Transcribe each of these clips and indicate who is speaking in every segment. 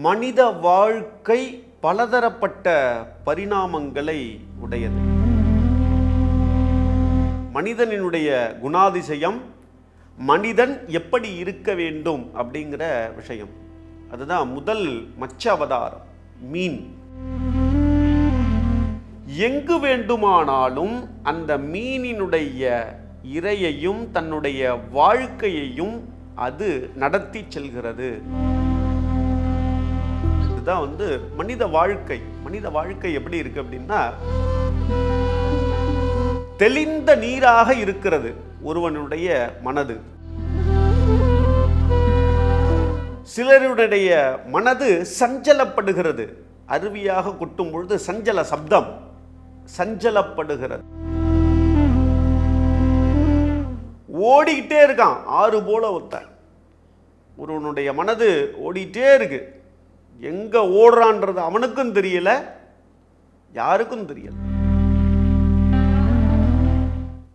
Speaker 1: மனித வாழ்க்கை பலதரப்பட்ட பரிணாமங்களை உடையது. மனிதனினுடைய குணாதிசயம், மனிதன் எப்படி இருக்க வேண்டும் அப்படிங்கிற விஷயம். அதுதான் முதல் மச்ச அவதாரம் மீன். எங்கு வேண்டுமானாலும் அந்த மீனினுடைய இரையையும் தன்னுடைய வாழ்க்கையையும் அது நடத்தி செல்கிறது. இதுதான் மனித வாழ்க்கை. மனித வாழ்க்கை எப்படி இருக்கு அப்படின்னா, தெளிந்த நீராக இருக்கிறது ஒருவனுடைய மனது. சிலருடைய மனது சஞ்சலப்படுகிறது. அருவியாக கொட்டும் பொழுது சஞ்சல சப்தம், சஞ்சலப்படுகிறது. ஓடிக்கிட்டே இருக்கான் ஆறு போல ஒருவனுடைய மனது ஓடிட்டே இருக்கு. எங்க ஓடுறான்றது அவனுக்கும் தெரியல, யாருக்கும் தெரியல.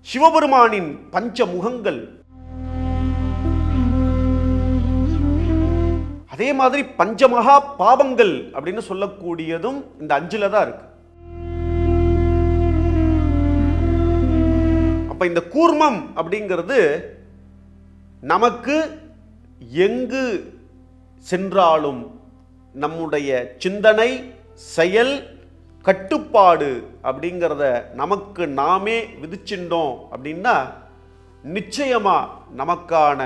Speaker 1: சிவபெருமானின் பஞ்ச முகங்கள், அதே மாதிரி பஞ்சமகா பாவங்கள் அப்படின்னு சொல்லக்கூடியதும் இந்த அஞ்சுல தான் இருக்கு. அப்ப இந்த கூர்மம் அப்படிங்கிறது நமக்கு எங்கு சென்றாலும் நம்முடைய சிந்தனை, செயல், கட்டுப்பாடு அப்படிங்கிறத நமக்கு நாமே விதிச்சிட்டோம் அப்படின்னா நிச்சயமா நமக்கான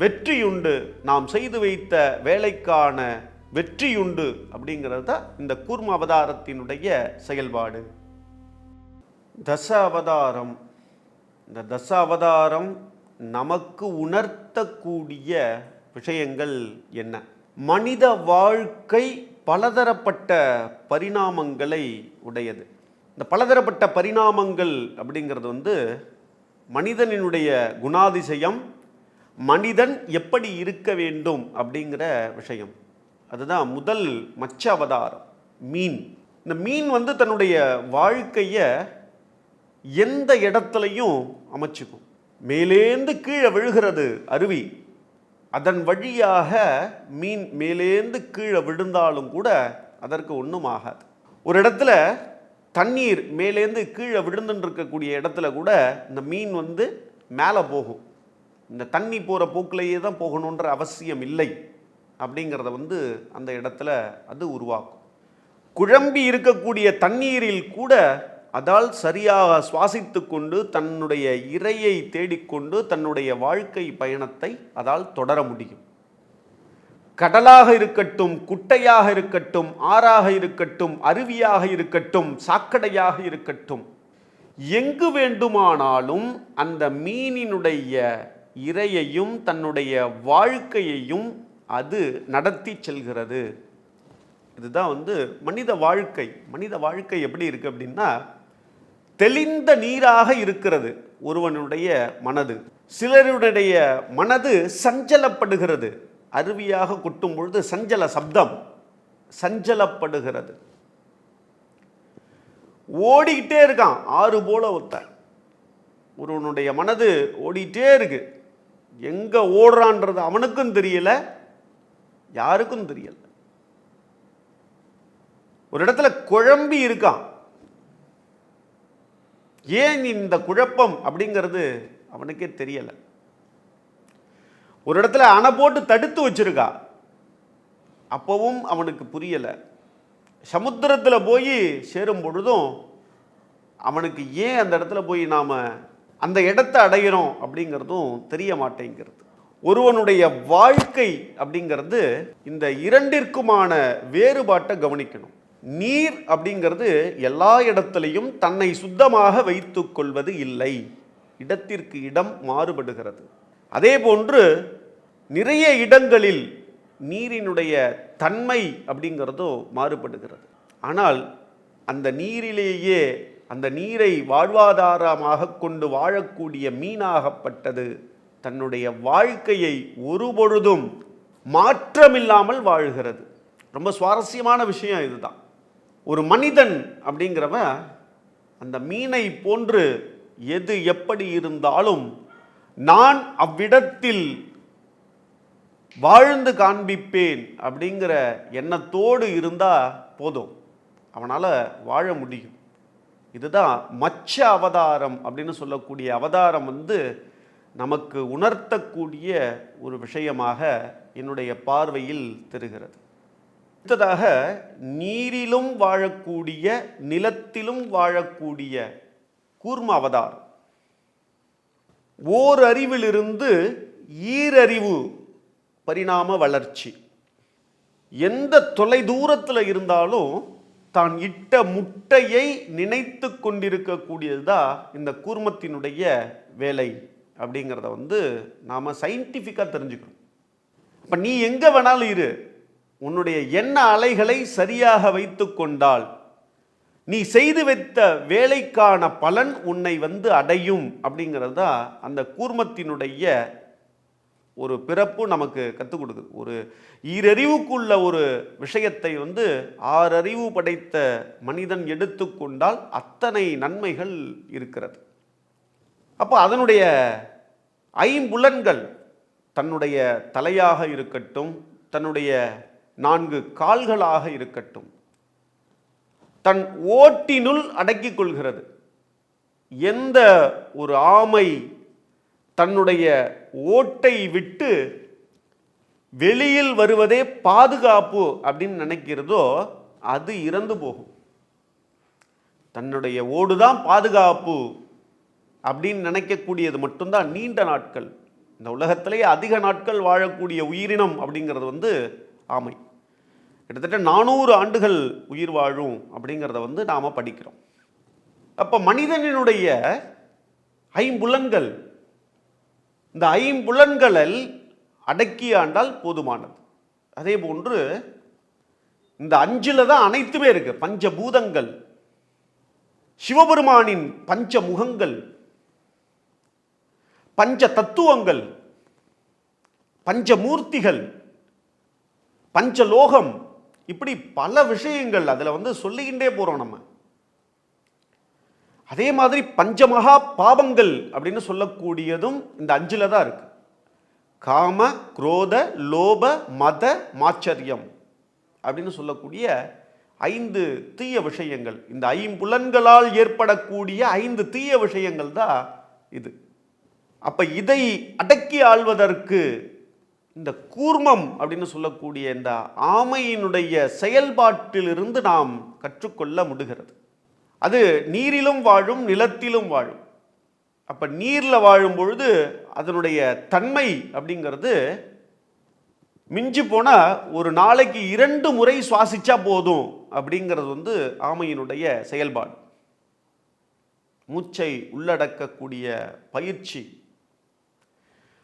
Speaker 1: வெற்றியுண்டு. நாம் செய்து வைத்த வேலைக்கான வெற்றியுண்டு அப்படிங்கிறது தான் இந்த கூர்ம அவதாரத்தினுடைய செயல்பாடு. தச அவதாரம். இந்த தச அவதாரம் நமக்கு உணர்த்தக்கூடிய விஷயங்கள் என்ன? மனித வாழ்க்கை பலதரப்பட்ட பரிணாமங்களை உடையது. இந்த பலதரப்பட்ட பரிணாமங்கள் அப்படிங்கிறது மனிதனினுடைய குணாதிசயம், மனிதன் எப்படி இருக்க வேண்டும் அப்படிங்கிற விஷயம். அதுதான் முதல் மச்ச அவதாரம் மீன். இந்த மீன் தன்னுடைய வாழ்க்கையை எந்த இடத்துலையும் அமைச்சுக்கும். மேலேந்து கீழே விழுகிறது அருவி, அதன் வழியாக மீன் மேலேந்து கீழே விழுந்தாலும் கூட அதற்கு ஒன்றும் ஆகாது. ஒரு இடத்துல தண்ணீர் மேலேந்து கீழே விழுந்துட்டு இருக்கக்கூடிய இடத்துல கூட இந்த மீன் மேலே போகும். இந்த தண்ணி போகிற போக்கிலேயே தான் போகணுன்ற அவசியம் இல்லை அப்படிங்கிறத அந்த இடத்துல அது உருவாக்கும். குழம்பி இருக்கக்கூடிய தண்ணீரில் கூட அதால் சரியாக சுவாசித்து கொண்டு தன்னுடைய இரையை தேடிக்கொண்டு தன்னுடைய வாழ்க்கை பயணத்தை அதால் தொடர முடியும். கடலாக இருக்கட்டும், குட்டையாக இருக்கட்டும், ஆறாக இருக்கட்டும், அருவியாக இருக்கட்டும், சாக்கடையாக இருக்கட்டும், எங்கு வேண்டுமானாலும் அந்த மீனினுடைய இரையையும் தன்னுடைய வாழ்க்கையையும் அது நடத்தி செல்கிறது. இதுதான் மனித வாழ்க்கை. மனித வாழ்க்கை எப்படி இருக்கு அப்படின்னா, தெளிந்த நீராக இருக்கிறது ஒருவனுடைய மனது. சிலருடைய மனது சஞ்சலப்படுகிறது. அருவியாக கொட்டும் பொழுது சஞ்சல சப்தம், சஞ்சலப்படுகிறது. ஓடிக்கிட்டே இருக்கான் ஆறு போல ஒருவனுடைய மனது ஓடிட்டே இருக்கு. எங்க ஓடுறான்றது அவனுக்கும் தெரியல, யாருக்கும் தெரியல. ஒரு இடத்துல குழம்பி இருக்கான். ஏன் இந்த குழப்பம் அப்படிங்கிறது அவனுக்கே தெரியல. ஒரு இடத்துல அணை போட்டு தடுத்து வச்சிருக்கா, அப்பவும் அவனுக்கு புரியல. சமுத்திரத்தில் போய் சேரும் பொழுதும் அவனுக்கு ஏன் அந்த இடத்துல போய் நாம் அந்த இடத்தை அடைகிறோம் அப்படிங்கிறதும் தெரிய மாட்டேங்கிறது. ஒருவனுடைய வாழ்க்கை அப்படிங்கிறது இந்த இரண்டிற்குமான வேறுபாட்டை கவனிக்கணும். நீர் அப்படிங்கிறது எல்லா இடத்திலையும் தன்னை சுத்தமாக வைத்து கொள்வது இல்லை. இடத்திற்கு இடம் மாறுபடுகிறது. அதே போன்று நிறைய இடங்களில் நீரினுடைய தன்மை அப்படிங்கிறதோ மாறுபடுகிறது. ஆனால் அந்த நீரிலேயே அந்த நீரை வாழ்வாதாரமாக கொண்டு வாழக்கூடிய மீனாகப்பட்டது தன்னுடைய வாழ்க்கையை ஒருபொழுதும் மாற்றமில்லாமல் வாழ்கிறது. ரொம்ப சுவாரஸ்யமான விஷயம் இதுதான். ஒரு மனிதன் அப்படிங்கிறவன் அந்த மீனை போன்று எது எப்படி இருந்தாலும் நான் அவ்விடத்தில் வாழ்ந்து காண்பிப்பேன் அப்படிங்கிற எண்ணத்தோடு இருந்தால் போதும், அவனால் வாழ முடியும். இதுதான் மச்ச அவதாரம் அப்படின்னு சொல்லக்கூடிய அவதாரம் நமக்கு உணர்த்தக்கூடிய ஒரு விஷயமாக என்னுடைய பார்வையில் தெரிகிறது. அடுத்ததாக, நீரிலும் வாழக்கூடிய நிலத்திலும் வாழக்கூடிய கூர்ம அவதாரம். ஓர் அறிவிலிருந்து ஈரறிவு பரிணாம வளர்ச்சி. எந்த தொலை தூரத்தில் இருந்தாலும் தான் இட்ட முட்டையை நினைத்து கொண்டிருக்கக்கூடியதுதான் இந்த கூர்மத்தினுடைய வேலை அப்படிங்கிறத நாம் சயின்டிஃபிக்காக தெரிஞ்சுக்கணும். இப்போ நீ எங்கே வேணாலும் இரு, உன்னுடைய எண்ண அலைகளை சரியாக வைத்து கொண்டால் நீ செய்து வைத்த வேலைக்கான பலன் உன்னை அடையும் அப்படிங்கிறது தான் அந்த கூர்மத்தினுடைய ஒரு பிறப்பு நமக்கு கற்றுக் கொடுக்குது. ஒரு ஈரறிவுக்குள்ள ஒரு விஷயத்தை 6 அறிவு படைத்த மனிதன் எடுத்துக்கொண்டால் அத்தனை நன்மைகள் இருக்கிறது. அப்போ அதனுடைய ஐம்புலன்கள், தன்னுடைய தலையாக இருக்கட்டும், தன்னுடைய 4 கால்களாக இருக்கட்டும், தன் ஓட்டினுள் அடக்கிக் கொள்கிறது. எந்த ஒரு ஆமை தன்னுடைய ஓட்டை விட்டு வெளியில் வருவதே பாதுகாப்பு அப்படின்னு நினைக்கிறதோ அது இறந்து போகும். தன்னுடைய ஓடுதான் பாதுகாப்பு அப்படின்னு நினைக்கக்கூடியது மட்டும்தான் நீண்ட நாட்கள். இந்த உலகத்திலேயே அதிக நாட்கள் வாழக்கூடிய உயிரினம் அப்படிங்கிறது ஆமை. கிட்டத்தட்ட 400 ஆண்டுகள் உயிர் வாழும் அப்படிங்கிறத நாம் படிக்கிறோம். அப்போ மனிதனினுடைய ஐம்புலன்கள், இந்த ஐம்புலன்களில் அடக்கி ஆண்டால் போதுமானது. அதே போன்று இந்த 5 தான் அனைத்துமே இருக்கு. பஞ்சபூதங்கள், சிவபெருமானின் பஞ்ச முகங்கள், பஞ்ச தத்துவங்கள், பஞ்சமூர்த்திகள், பஞ்சலோகம், இப்படி பல விஷயங்கள் அதில் சொல்லிக்கிட்டே போகிறோம் நம்ம. அதே மாதிரி பஞ்சமகா பாவங்கள் அப்படின்னு சொல்லக்கூடியதும் இந்த 5 தான் இருக்கு. காம, குரோத, லோப, மத, மாச்சரியம் அப்படின்னு சொல்லக்கூடிய 5 தீய விஷயங்கள். இந்த ஐம்புலன்களால் ஏற்படக்கூடிய 5 தீய விஷயங்கள் தான் இது. அப்ப இதை அடக்கி ஆள்வதற்கு இந்த கூர்மம் அப்படின்னு சொல்லக்கூடிய இந்த ஆமையினுடைய செயல்பாட்டிலிருந்து நாம் கற்றுக்கொள்ள முடிகிறது. அது நீரிலும் வாழும், நிலத்திலும் வாழும். அப்ப நீரில் வாழும் பொழுது அதனுடைய தன்மை அப்படிங்கிறது மிஞ்சி போனால் ஒரு நாளைக்கு 2 முறை சுவாசிச்சா போதும் அப்படிங்கிறது ஆமையினுடைய செயல்பாடு. மூச்சை உள்ளடக்கக்கூடிய பயிற்சி.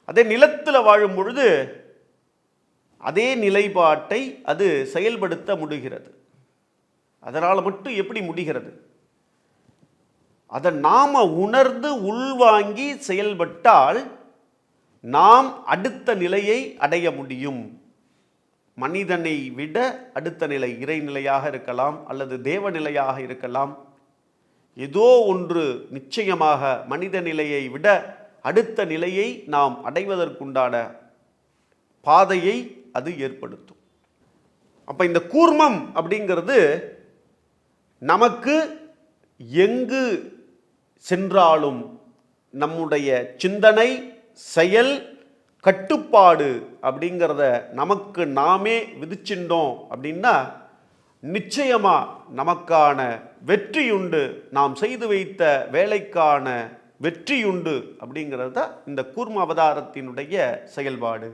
Speaker 1: அதே நிலத்தில் வாழும் பொழுது அதே நிலைப்பாட்டை அது செயல்படுத்த முடிகிறது. அதனால் மட்டும் எப்படி முடிகிறது? அதை நாம் உணர்ந்து உள்வாங்கி செயல்பட்டால் நாம் அடுத்த நிலையை அடைய முடியும். மனிதனை விட அடுத்த நிலை இறைநிலையாக இருக்கலாம், அல்லது தேவநிலையாக இருக்கலாம். ஏதோ ஒன்று நிச்சயமாக மனித நிலையை விட அடுத்த நிலையை நாம் அடைவதற்குண்டான பாதையை அது ஏற்படுத்தும். அப்ப இந்த கூர்மம் அப்படிங்கிறது நமக்கு எங்கு சென்றாலும் நம்முடைய சிந்தனை, செயல், கட்டுப்பாடு அப்படிங்கிறத நமக்கு நாமே விதிச்சிட்டோம் அப்படின்னா நிச்சயமா நமக்கான வெற்றியுண்டு. நாம் செய்து வைத்த வேலைக்கான வெற்றியுண்டு அப்படிங்கிறது தான் இந்த கூர்ம அவதாரத்தினுடைய செயல்பாடு.